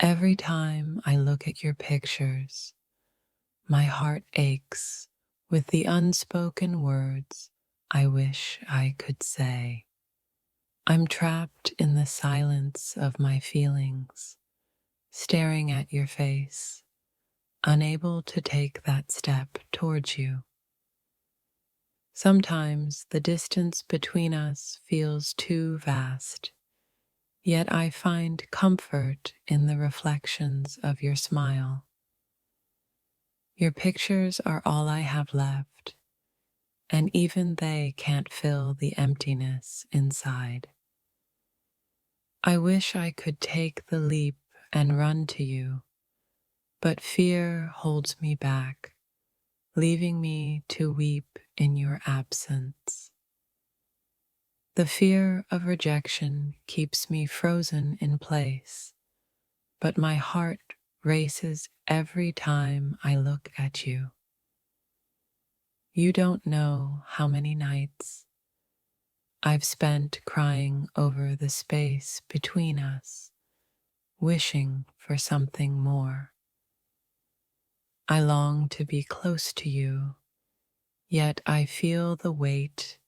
Every time I look at your pictures, my heart aches with the unspoken words I wish I could say. I'm trapped in the silence of my feelings, staring at your face, unable to take that step towards you. Sometimes the distance between us feels too vast, yet I find comfort in the reflections of your smile. Your pictures are all I have left, and even they can't fill the emptiness inside. I wish I could take the leap and run to you, but fear holds me back, leaving me to weep in your absence. The fear of rejection keeps me frozen in place, but my heart races every time I look at you. You don't know how many nights I've spent crying over the space between us, wishing for something more. I long to be close to you, yet I feel the weight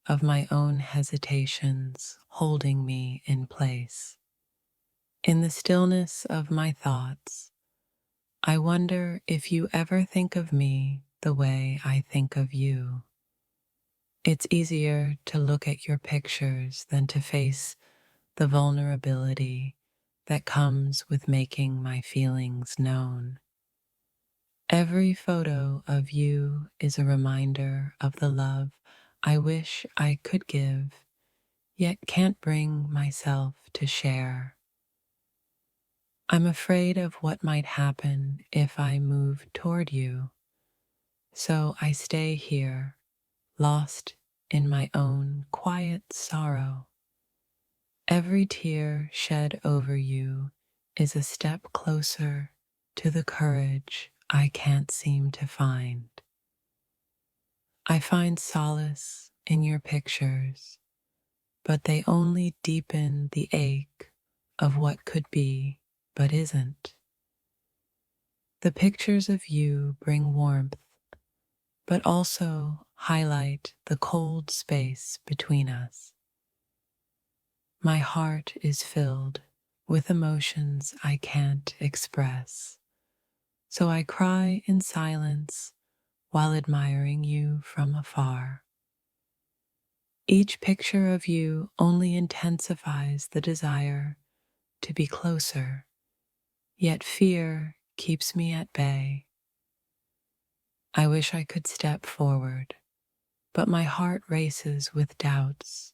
of my own hesitations holding me in place. In the stillness of my thoughts, I wonder if you ever think of me the way I think of you. It's easier to look at your pictures than to face the vulnerability that comes with making my feelings known. Every photo of you is a reminder of the love I wish I could give, yet can't bring myself to share. I'm afraid of what might happen if I move toward you, so I stay here, lost in my own quiet sorrow. Every tear shed over you is a step closer to the courage I can't seem to find. I find solace in your pictures, but they only deepen the ache of what could be but isn't. The pictures of you bring warmth, but also highlight the cold space between us. My heart is filled with emotions I can't express, so I cry in silence while admiring you from afar. Each picture of you only intensifies the desire to be closer, yet fear keeps me at bay. I wish I could step forward, but my heart races with doubts,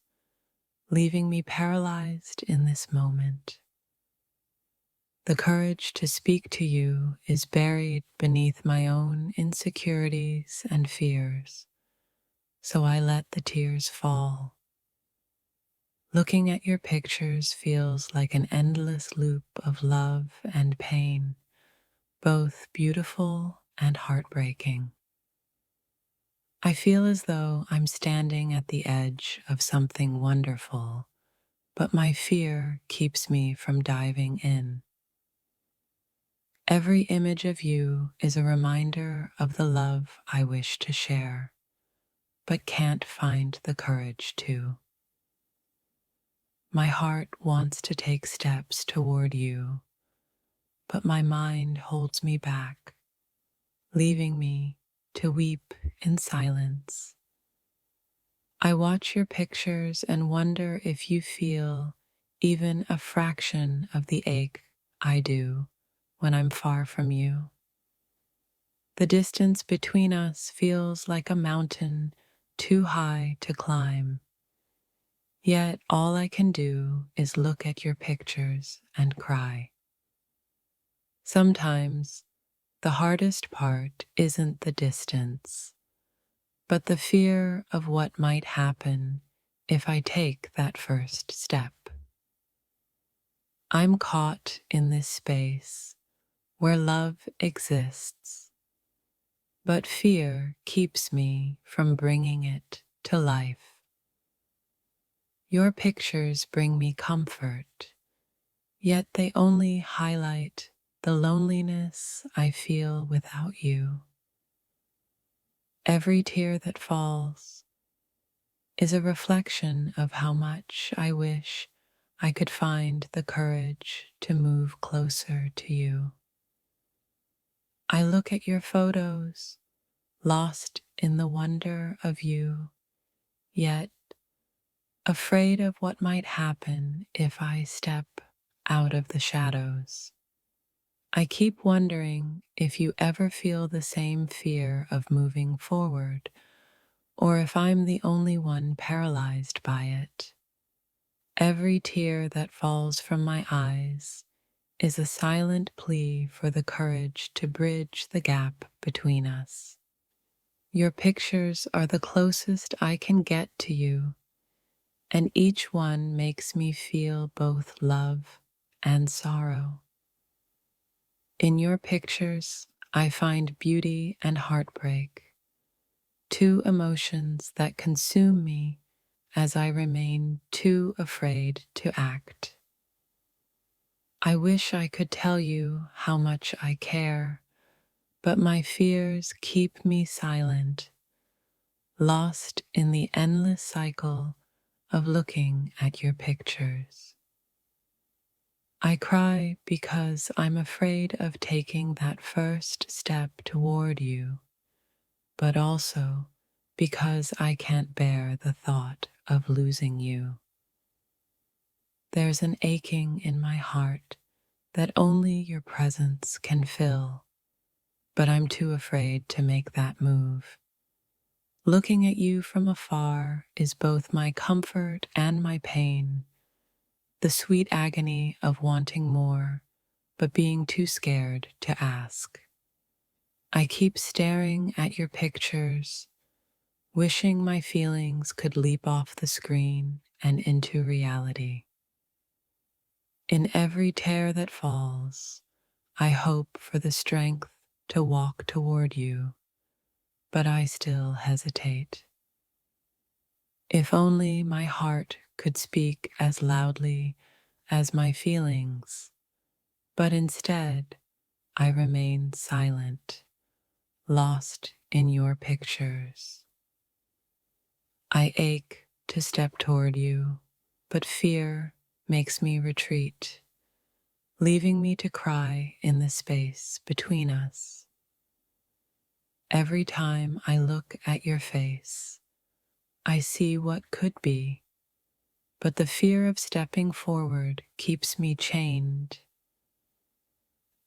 leaving me paralyzed in this moment. The courage to speak to you is buried beneath my own insecurities and fears, so I let the tears fall. Looking at your pictures feels like an endless loop of love and pain, both beautiful and heartbreaking. I feel as though I'm standing at the edge of something wonderful, but my fear keeps me from diving in. Every image of you is a reminder of the love I wish to share, but can't find the courage to. My heart wants to take steps toward you, but my mind holds me back, leaving me to weep in silence. I watch your pictures and wonder if you feel even a fraction of the ache I do when I'm far from you. The distance between us feels like a mountain too high to climb. Yet all I can do is look at your pictures and cry. Sometimes the hardest part isn't the distance, but the fear of what might happen if I take that first step. I'm caught in this space where love exists, but fear keeps me from bringing it to life. Your pictures bring me comfort, yet they only highlight the loneliness I feel without you. Every tear that falls is a reflection of how much I wish I could find the courage to move closer to you. I look at your photos, lost in the wonder of you, yet afraid of what might happen if I step out of the shadows. I keep wondering if you ever feel the same fear of moving forward, or if I'm the only one paralyzed by it. Every tear that falls from my eyes is a silent plea for the courage to bridge the gap between us. Your pictures are the closest I can get to you, and each one makes me feel both love and sorrow. In your pictures, I find beauty and heartbreak, two emotions that consume me as I remain too afraid to act. I wish I could tell you how much I care, but my fears keep me silent, lost in the endless cycle of looking at your pictures. I cry because I'm afraid of taking that first step toward you, but also because I can't bear the thought of losing you. There's an aching in my heart that only your presence can fill, but I'm too afraid to make that move. Looking at you from afar is both my comfort and my pain, the sweet agony of wanting more, but being too scared to ask. I keep staring at your pictures, wishing my feelings could leap off the screen and into reality. In every tear that falls, I hope for the strength to walk toward you, but I still hesitate. If only my heart could speak as loudly as my feelings, but instead I remain silent, lost in your pictures. I ache to step toward you, but fear makes me retreat, leaving me to cry in the space between us. Every time I look at your face, I see what could be, but the fear of stepping forward keeps me chained.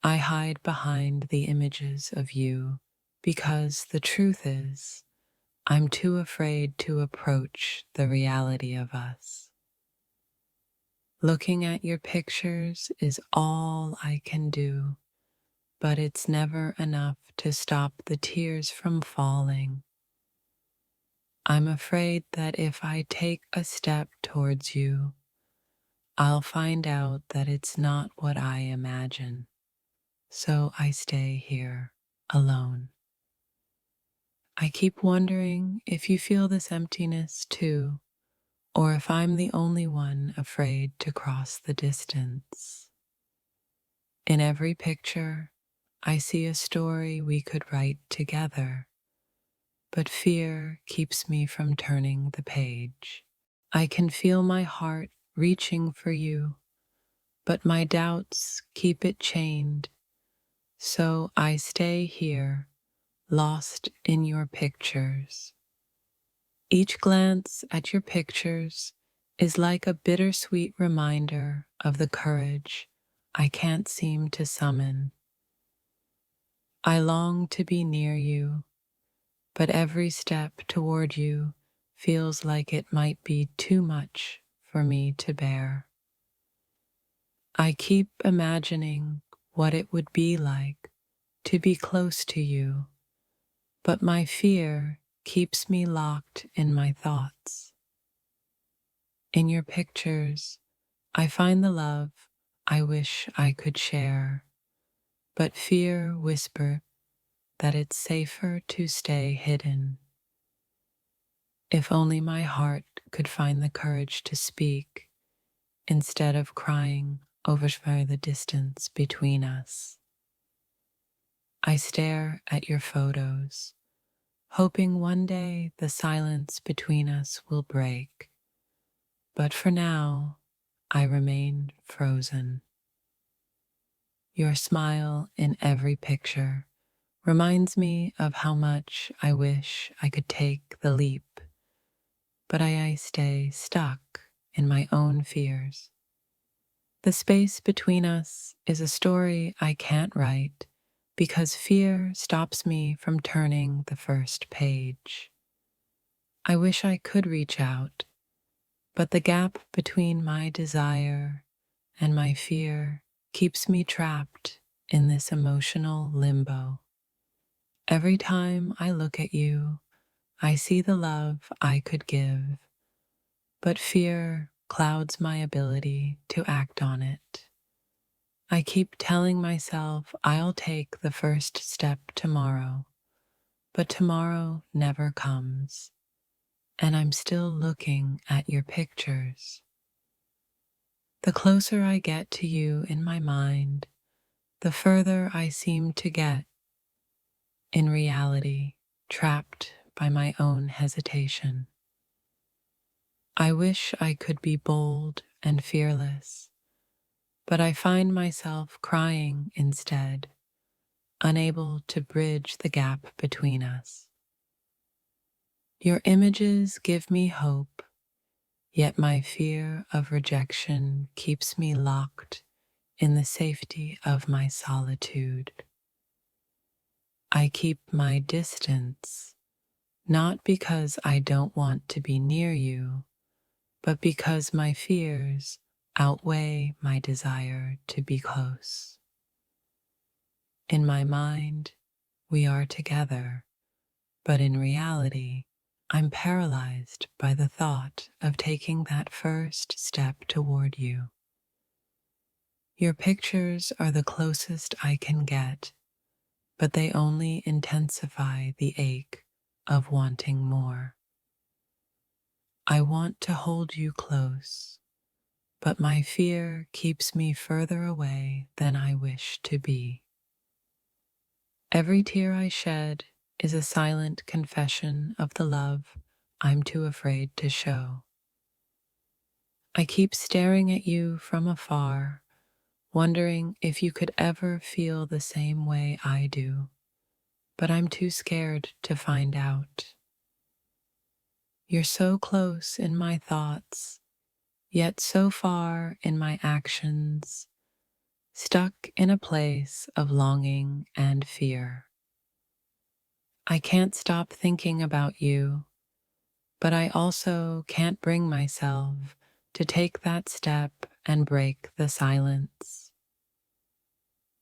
I hide behind the images of you because the truth is, I'm too afraid to approach the reality of us. Looking at your pictures is all I can do, but it's never enough to stop the tears from falling. I'm afraid that if I take a step towards you, I'll find out that it's not what I imagine. So I stay here alone. I keep wondering if you feel this emptiness too, or if I'm the only one afraid to cross the distance. In every picture, I see a story we could write together, but fear keeps me from turning the page. I can feel my heart reaching for you, but my doubts keep it chained, so I stay here, lost in your pictures. Each glance at your pictures is like a bittersweet reminder of the courage I can't seem to summon. I long to be near you, but every step toward you feels like it might be too much for me to bear. I keep imagining what it would be like to be close to you, but my fear keeps me locked in my thoughts. In your pictures, I find the love I wish I could share, but fear whispers that it's safer to stay hidden. If only my heart could find the courage to speak instead of crying over the distance between us. I stare at your photos, hoping one day the silence between us will break. But for now, I remain frozen. Your smile in every picture reminds me of how much I wish I could take the leap, but I stay stuck in my own fears. The space between us is a story I can't write because fear stops me from turning the first page. I wish I could reach out, but the gap between my desire and my fear keeps me trapped in this emotional limbo. Every time I look at you, I see the love I could give, but fear clouds my ability to act on it. I keep telling myself I'll take the first step tomorrow, but tomorrow never comes, and I'm still looking at your pictures. The closer I get to you in my mind, the further I seem to get, in reality, trapped by my own hesitation. I wish I could be bold and fearless, but I find myself crying instead, unable to bridge the gap between us. Your images give me hope, yet my fear of rejection keeps me locked in the safety of my solitude. I keep my distance, not because I don't want to be near you, but because my fears outweigh my desire to be close. In my mind, we are together, but in reality, I'm paralyzed by the thought of taking that first step toward you. Your pictures are the closest I can get, but they only intensify the ache of wanting more. I want to hold you close, but my fear keeps me further away than I wish to be. Every tear I shed is a silent confession of the love I'm too afraid to show. I keep staring at you from afar, wondering if you could ever feel the same way I do, but I'm too scared to find out. You're so close in my thoughts, yet so far in my actions, stuck in a place of longing and fear. I can't stop thinking about you, but I also can't bring myself to take that step and break the silence.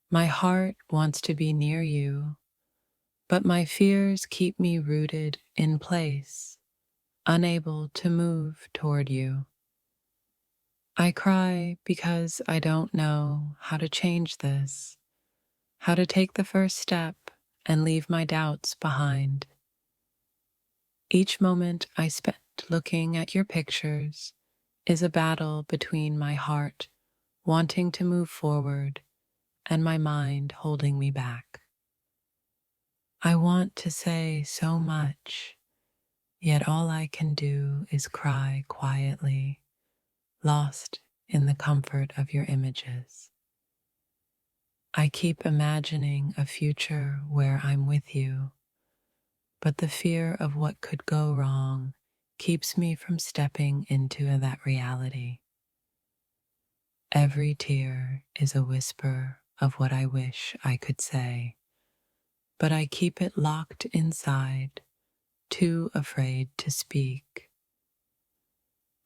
My heart wants to be near you, but my fears keep me rooted in place, unable to move toward you. I cry because I don't know how to change this, how to take the first step and leave my doubts behind. Each moment I spend looking at your pictures is a battle between my heart wanting to move forward and my mind holding me back. I want to say so much, yet all I can do is cry quietly, lost in the comfort of your images. I keep imagining a future where I'm with you, but the fear of what could go wrong keeps me from stepping into that reality. Every tear is a whisper of what I wish I could say, but I keep it locked inside, too afraid to speak.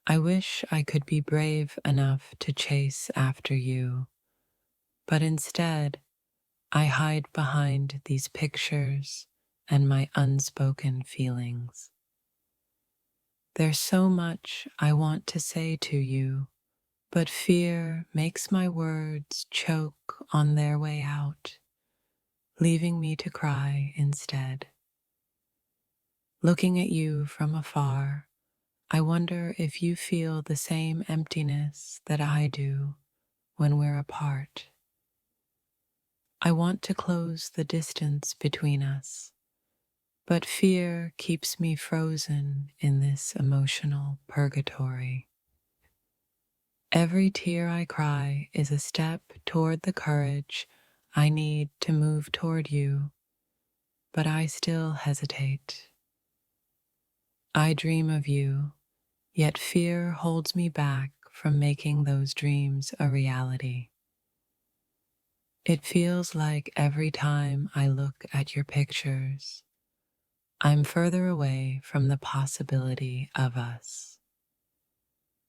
I wish I could be brave enough to chase after you, but instead, I hide behind these pictures and my unspoken feelings. There's so much I want to say to you, but fear makes my words choke on their way out, leaving me to cry instead. Looking at you from afar, I wonder if you feel the same emptiness that I do when we're apart. I want to close the distance between us, but fear keeps me frozen in this emotional purgatory. Every tear I cry is a step toward the courage I need to move toward you, but I still hesitate. I dream of you, yet fear holds me back from making those dreams a reality. It feels like every time I look at your pictures, I'm further away from the possibility of us.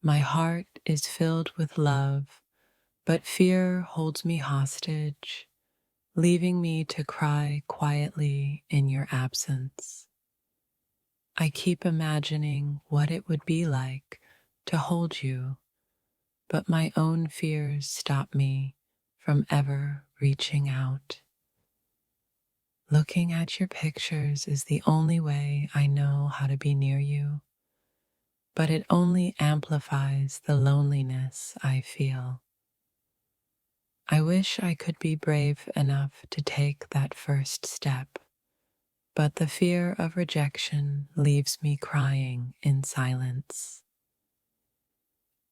My heart is filled with love, but fear holds me hostage, leaving me to cry quietly in your absence. I keep imagining what it would be like to hold you, but my own fears stop me from ever reaching out. Looking at your pictures is the only way I know how to be near you, but it only amplifies the loneliness I feel. I wish I could be brave enough to take that first step, but the fear of rejection leaves me crying in silence.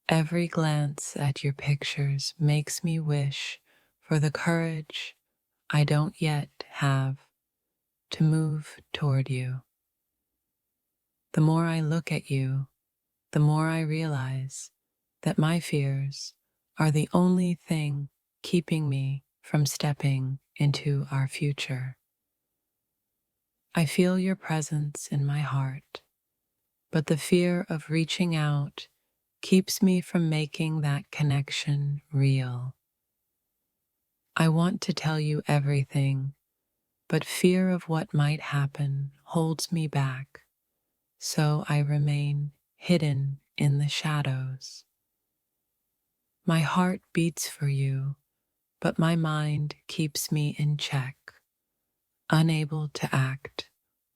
Every glance at your pictures makes me wish for the courage I don't yet have to move toward you. The more I look at you, the more I realize that my fears are the only thing keeping me from stepping into our future. I feel your presence in my heart, but the fear of reaching out keeps me from making that connection real. I want to tell you everything, but fear of what might happen holds me back, so I remain hidden in the shadows. My heart beats for you, but my mind keeps me in check, unable to act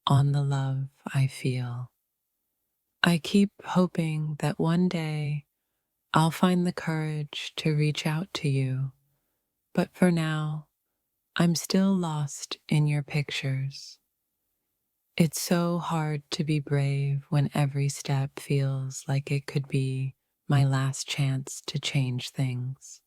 on the love I feel. I keep hoping that one day I'll find the courage to reach out to you, but for now, I'm still lost in your pictures. It's so hard to be brave when every step feels like it could be my last chance to change things.